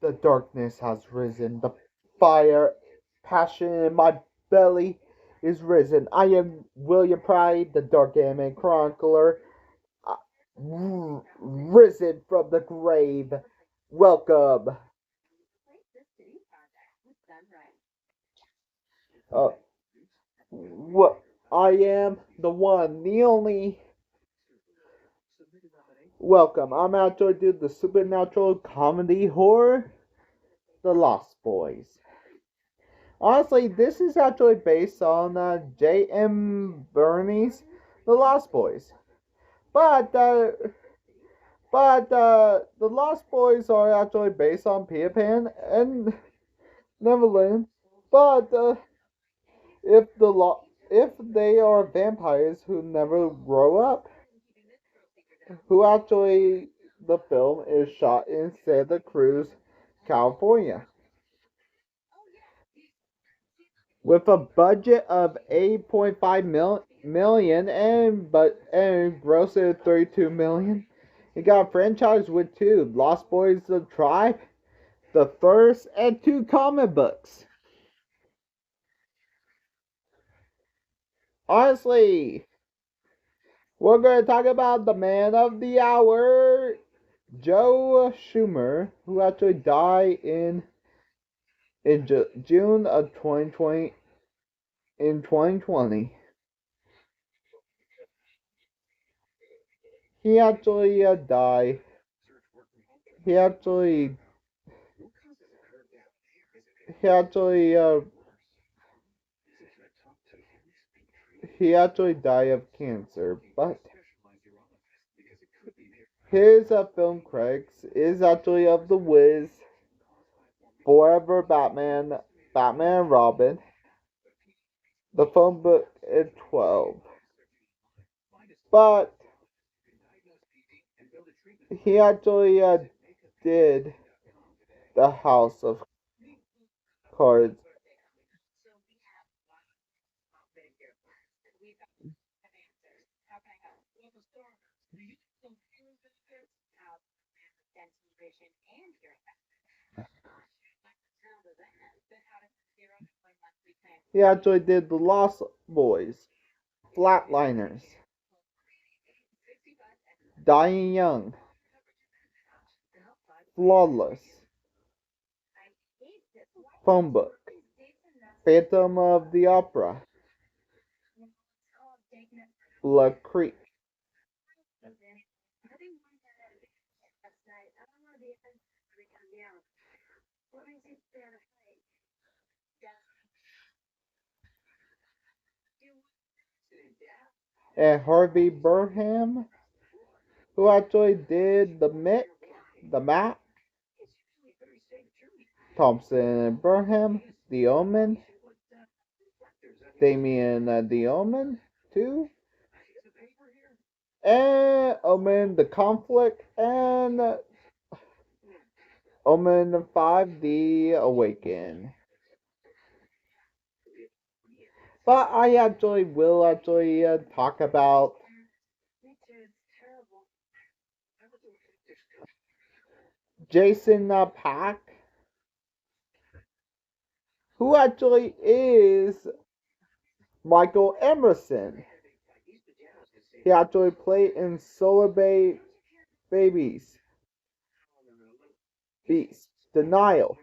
The darkness has risen. The fire, passion in my belly is risen. I am William Pride, the Dark Anime Chronicler, uh, risen from the grave. Welcome. Uh, what I am the one, the only. Welcome. I'm actually doing the supernatural comedy horror, The Lost Boys. Honestly, this is actually based on J.M. Burney's The Lost Boys. But the Lost Boys are actually based on Peter Pan and Neverland. But if they are vampires who never grow up, who actually the film is shot in Santa Cruz, California, with a budget of 8.5 million and grossed 32 million. It got a franchise with two Lost Boys the Tribe, The Thirst, and two comic books. Honestly, we're going to talk about the man of the hour, Joe Schumer, who actually died in June of 2020. In 2020, he actually died. He actually he actually uh, he actually died of cancer, but his film credits is actually of The Wiz, Forever Batman, Batman and Robin, the phone book is 12. But he actually did the House of Cards. He actually did The Lost Boys, Flatliners, Dying Young, Flawless, Phone Book, Phantom of the Opera, Blood Creek, and Harvey Burnham, who actually did the Mac, Thompson and Burnham, The Omen, Damien The Omen 2, and Omen The Conflict, and Omen 5 The Awaken. But I actually will actually talk about Jason Pack, who actually is Michael Emerson. He actually played in Solar Babies, Beast, Denial,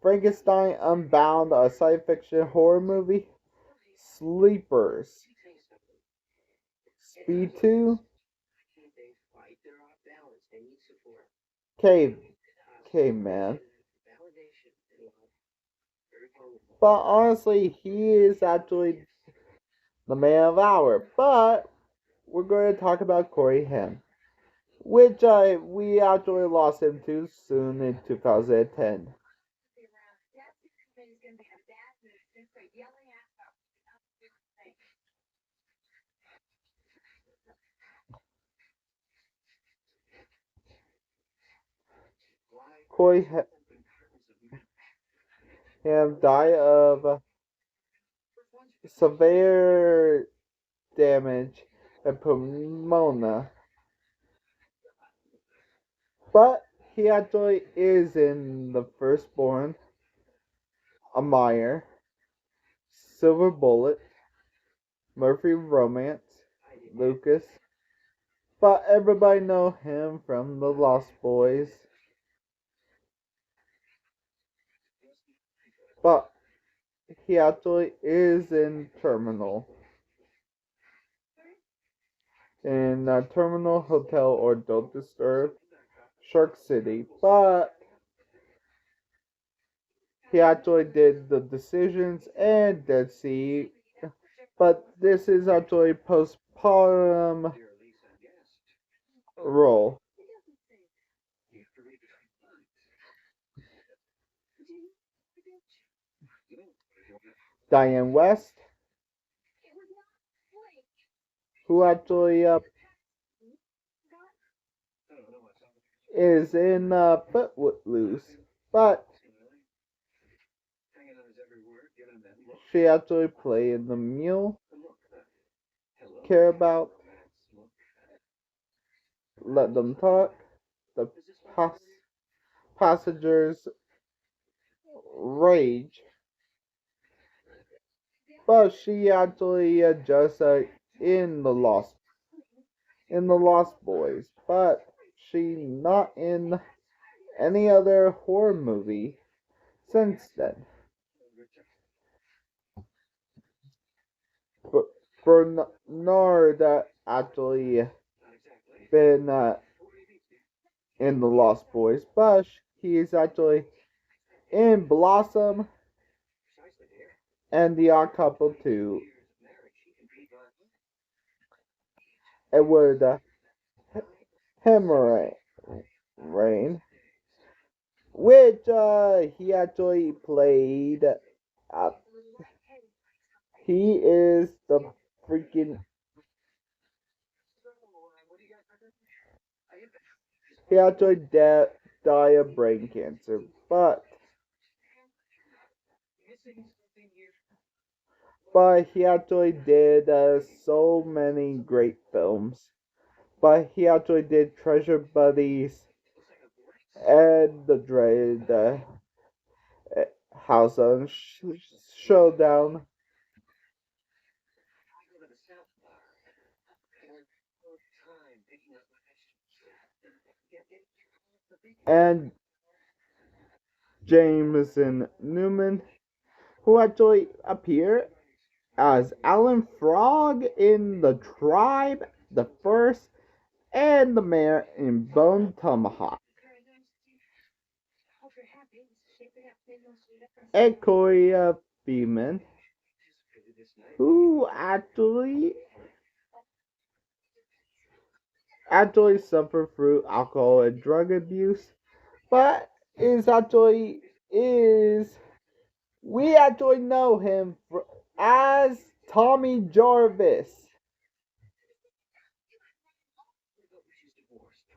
Frankenstein Unbound, a science fiction horror movie, Sleepers, Speed 2, Cave, Caveman. But honestly, he is actually the man of hour. But we're going to talk about Corey Haim, which we actually lost him too soon in 2010. Corey Haim died of severe damage and pneumonia, but he actually is in The Firstborn, A Meyer, Silver Bullet, Murphy Romance, Lucas. But everybody know him from The Lost Boys. But he actually is in Terminal. In Terminal Hotel or Don't Disturb, Shark City. But he actually did The Decisions and Dead Sea. But this is actually postpartum role. Diane West, who actually is in Footloose, but she actually played the mule. Care about, let them talk. The pas- passengers rage, but she actually just in the Lost Boys, but she not in any other horror movie since then. Bernard actually been in the Lost Boys, but he's actually in Blossom and The Odd Couple too. Edward Hemmerrain, which he actually played. Uh, he is the freaking. He actually died of brain cancer, but he actually did so many great films. But he actually did Treasure Buddies and the Dread House on Showdown and Jameson Newman, who actually appeared as Alan Frog in The Tribe, The First, and the Mayor in Bone Tomahawk. And Corey Beeman, who actually suffered through alcohol and drug abuse, but is we actually know him as Tommy Jarvis,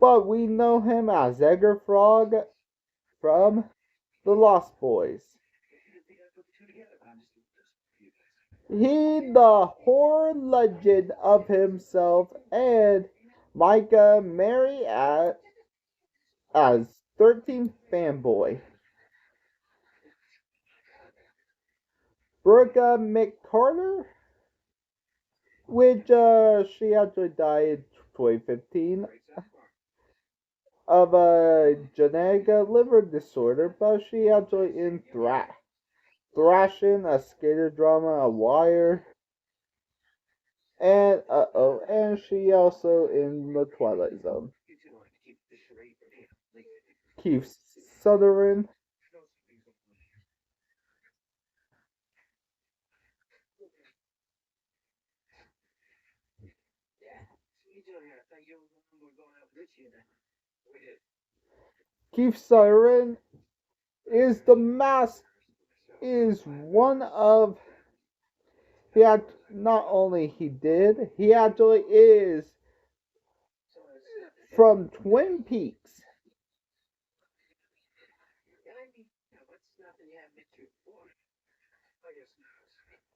but we know him as Edgar Frog from The Lost Boys. He the horror legend of himself and Micah Mary as 13th fanboy. Brooke McCarter, which she actually died in 2015 of a genetic liver disorder, but she actually in Thrashing, a skater drama, A Wire, and she also in The Twilight Zone. Keith Sutherland, Keith Sutherland is the mask is one of he had not only he actually is from Twin Peaks.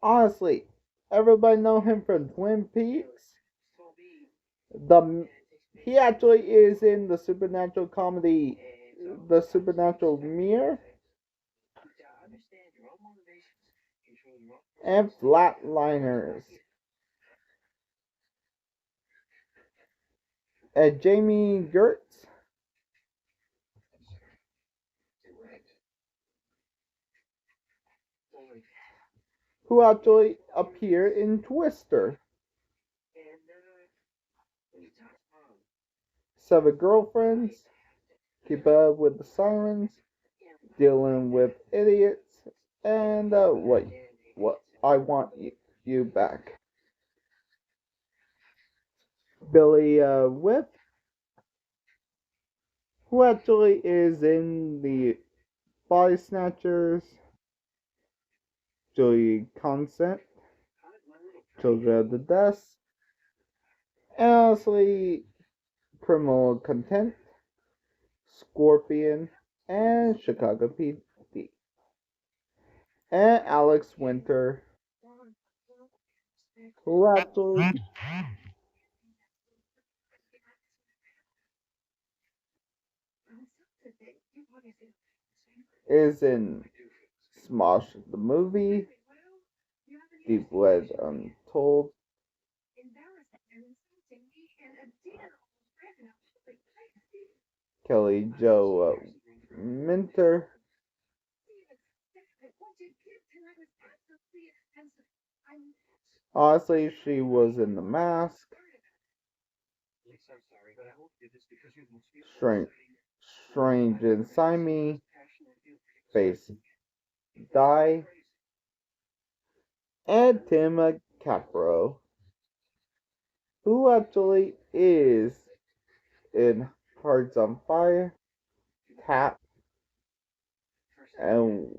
Honestly, everybody know him from Twin Peaks. The he actually is in the supernatural comedy the supernatural mirror, and flatliners. And Jamie Gertz, who actually appeared in Twister. Seven Girlfriends, Keep Up with the Sirens, Dealing with Idiots, and what I Want You Back. Billy Whip, who actually is in the Body Snatchers, Julie Consent, Children of the Dust, and honestly, Criminal Content, Scorpion, and Chicago PD. And Alex Winter, who actually is in Smosh the Movie, Deep Red Untold, Kelly Jo Minter. Honestly, she was in The Mask, Strange, Strange Inside Me, Face Die, and Tim Capro, who actually is in Hearts on Fire, Tap, and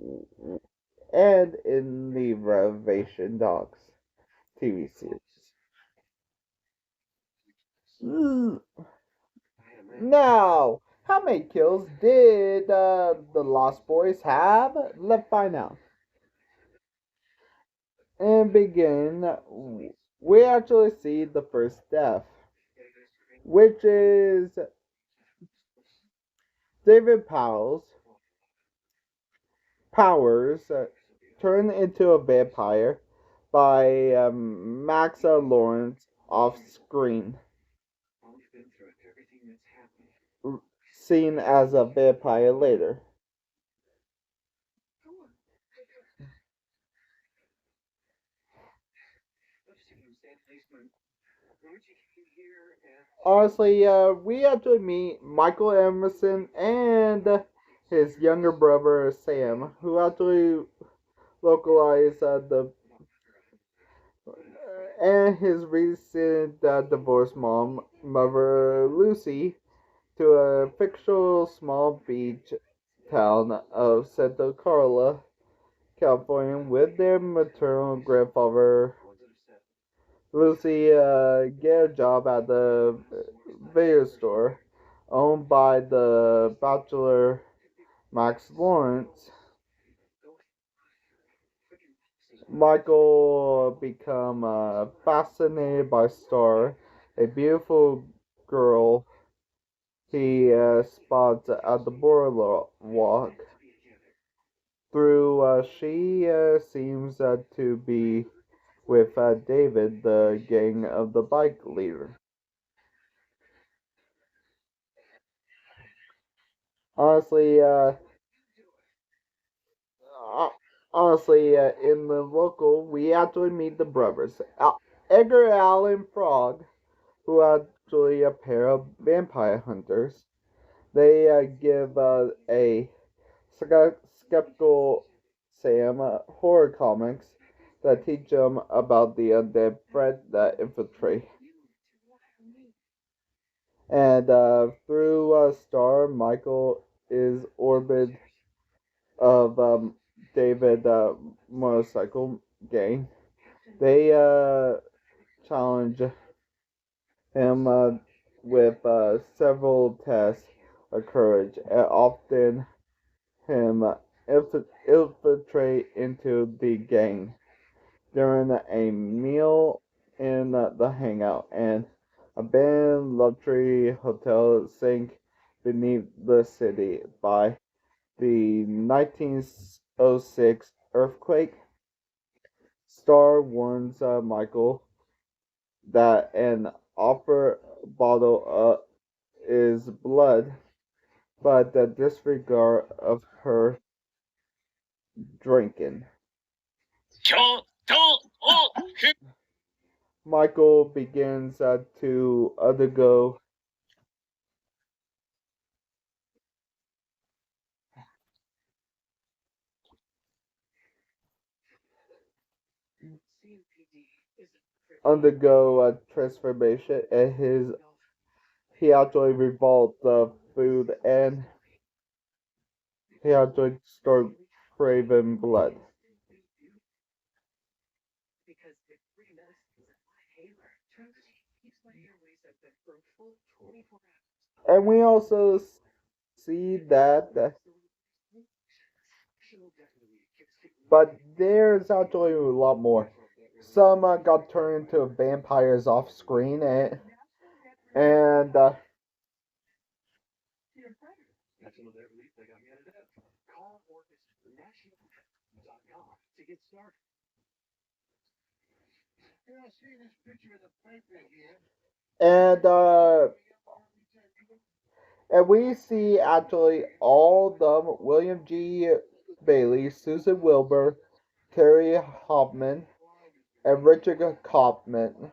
in the Renovation Dogs TV series. Now, how many kills did the Lost Boys have? Let's find out. And begin, we actually see the first death, which is David Powers turned into a vampire by Maxa Lawrence off screen, seen as a vampire later. Honestly, we actually meet Michael Emerson and his younger brother Sam, who actually localized the and his recent divorced mother Lucy, to a fictional small beach town of Santa Carla, California, with their maternal grandfather. Lucy get a job at the video store owned by the bachelor Max Lawrence. Michael become fascinated by Star, a beautiful girl he spots at the boardwalk. Through she seems to be with David, the gang of the bike leader. Honestly, uh, in the local, we actually meet the brothers, Edgar Allan Frog, who are actually a pair of vampire hunters. They give a skeptical Sam horror comics that teach him about the undead threat that infiltrate. And through Star, Michael is orbited of David motorcycle gang. They challenge him with several tests of courage, and often him infiltrate into the gang during a meal in the hangout, and abandoned luxury hotel sink beneath the city by the 1906 earthquake. Star warns Michael that an upper bottle is blood, but the disregard of her drinking. Michael begins to undergo a transformation, and he actually revolts the food, and he actually start craving blood. And we also see that, but there's actually a lot more. Some got turned into vampires off screen, and and uh, and we see actually all of them: William G. Bailey, Susan Wilbur, Terry Hoffman, and Richard Kaufman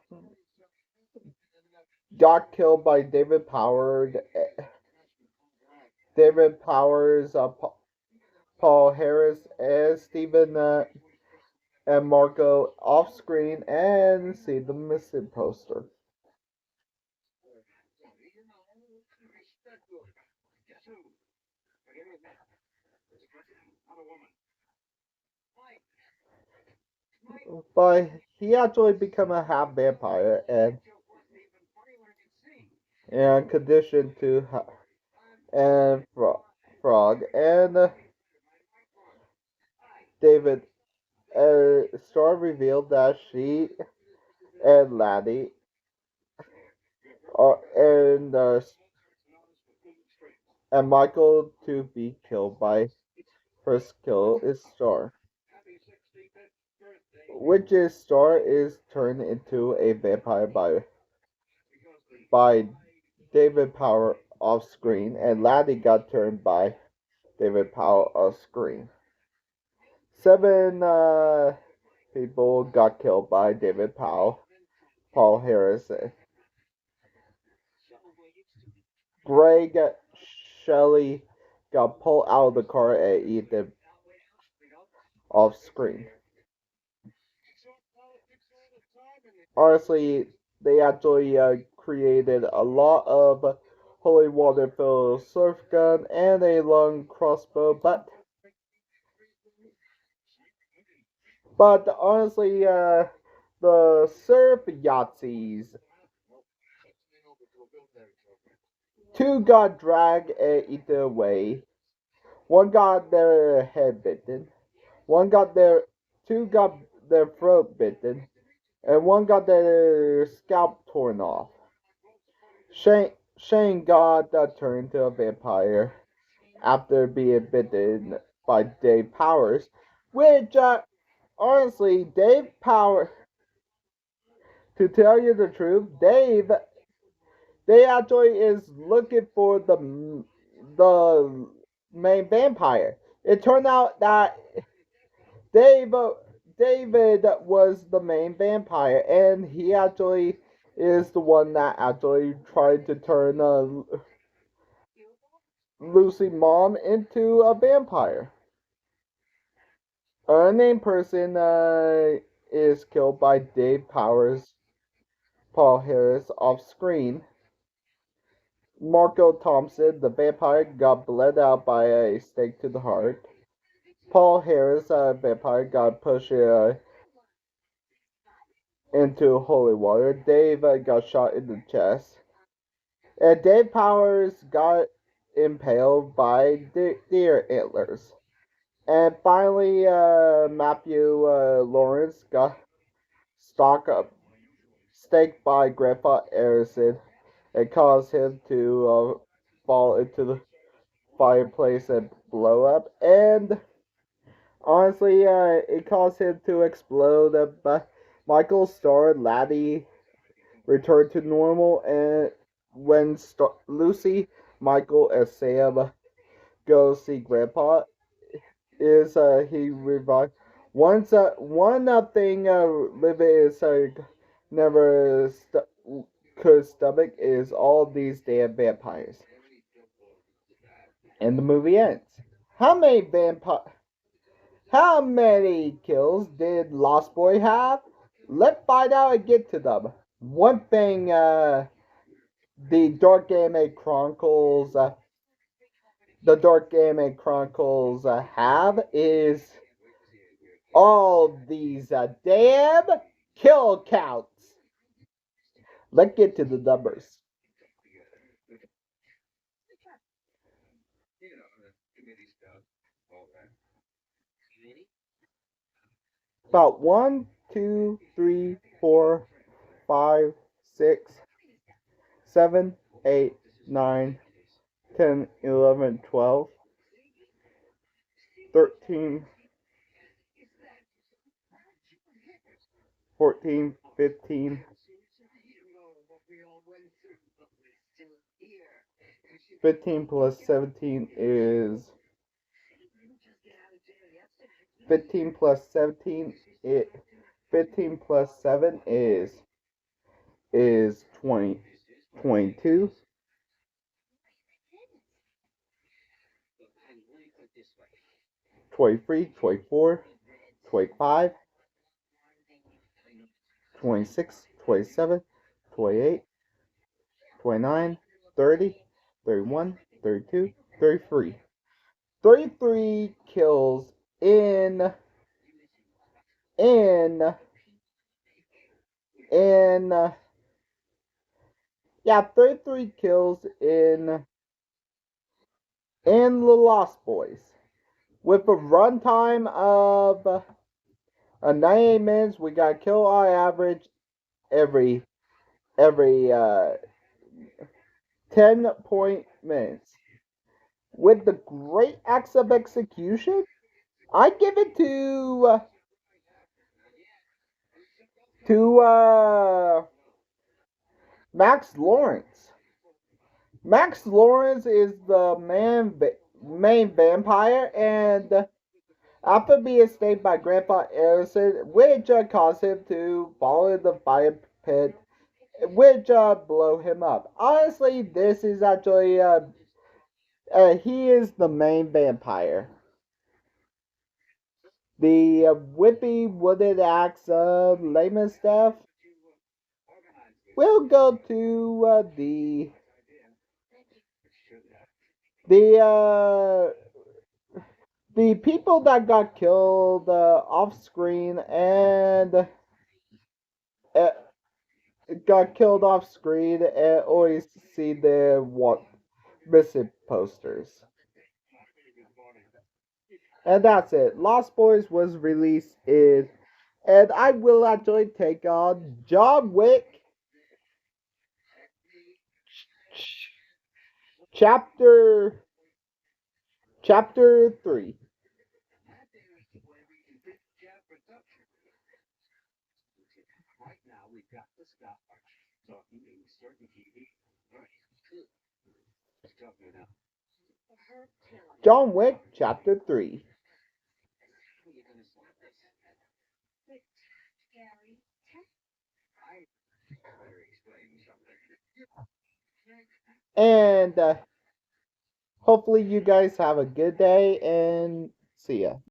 got killed by David Powers, Paul Harris, and Stephen and Marco off screen, and see the missing poster. But he actually become a half vampire and conditioned to and frog and David Star revealed that she and Laddie are and Michael to be killed by first kill is Star, which is Star is turned into a vampire by David Power off screen, and Laddie got turned by David Powell off screen. Seven people got killed by David Powell, Paul Harris, Greg Shelley got pulled out of the car and eaten off screen. Honestly, they actually created a lot of holy water filled surf gun and a long crossbow, but honestly, the surf Yahtzees, two got dragged and eaten away. One got their head bitten. One got their two got their throat bitten, and one got their scalp torn off. Shane got turned to a vampire after being bitten by Dave Powers, which honestly, Dave Powers. To tell you the truth, they actually is looking for the main vampire. It turned out that Dave David was the main vampire, and he actually is the one that actually tried to turn Lucy mom into a vampire. A named person is killed by Dave Powers, Paul Harris off screen. Marco Thompson, the vampire, got bled out by a stake to the heart. Paul Harris, vampire, got pushed into holy water. Dave got shot in the chest. And Dave Powers got impaled by deer antlers. And finally, Matthew Lawrence got stuck up, staked by Grandpa Harrison and caused him to fall into the fireplace and blow up. And honestly, it caused him to explode. But Michael Starr, Laddie returned to normal, and when Lucy, Michael, and Sam go see Grandpa, is he revived. One thing Livy is never could stomach is all these damn vampires. And the movie ends. How many vampire? How many kills did Lost Boy have? Let's find out and get to them. One thing, the Dark Anime Chronicles, have is all these damn kill counts. Let's get to the numbers. About 1, 2, 3, 4, 5, 6, 7, 8, 9, 10, 11, 12, 13, 14, 15, 15 plus 17 is 15 plus 17 it 15 plus 7 is 20 22 23 24 25 26 27 28 29 30 31 32 33 33 kills in in yeah, 33 kills in the Lost Boys with a runtime of 98 minutes. We got kill on average every 10 minutes. With the great acts of execution, I give it to Max Lawrence. Max Lawrence is the main vampire, and after being saved by Grandpa Harrison, which caused him to fall in the fire pit, which blow him up. Honestly, this is actually he is the main vampire. The whippy wooden axe layman stuff will go to the the people that got killed off screen and uh, got killed off screen and always see the what missing posters. And that's it. Lost Boys was released in, and I will actually take on John Wick chapter chapter 3. John Wick chapter 3. And hopefully you guys have a good day and see ya.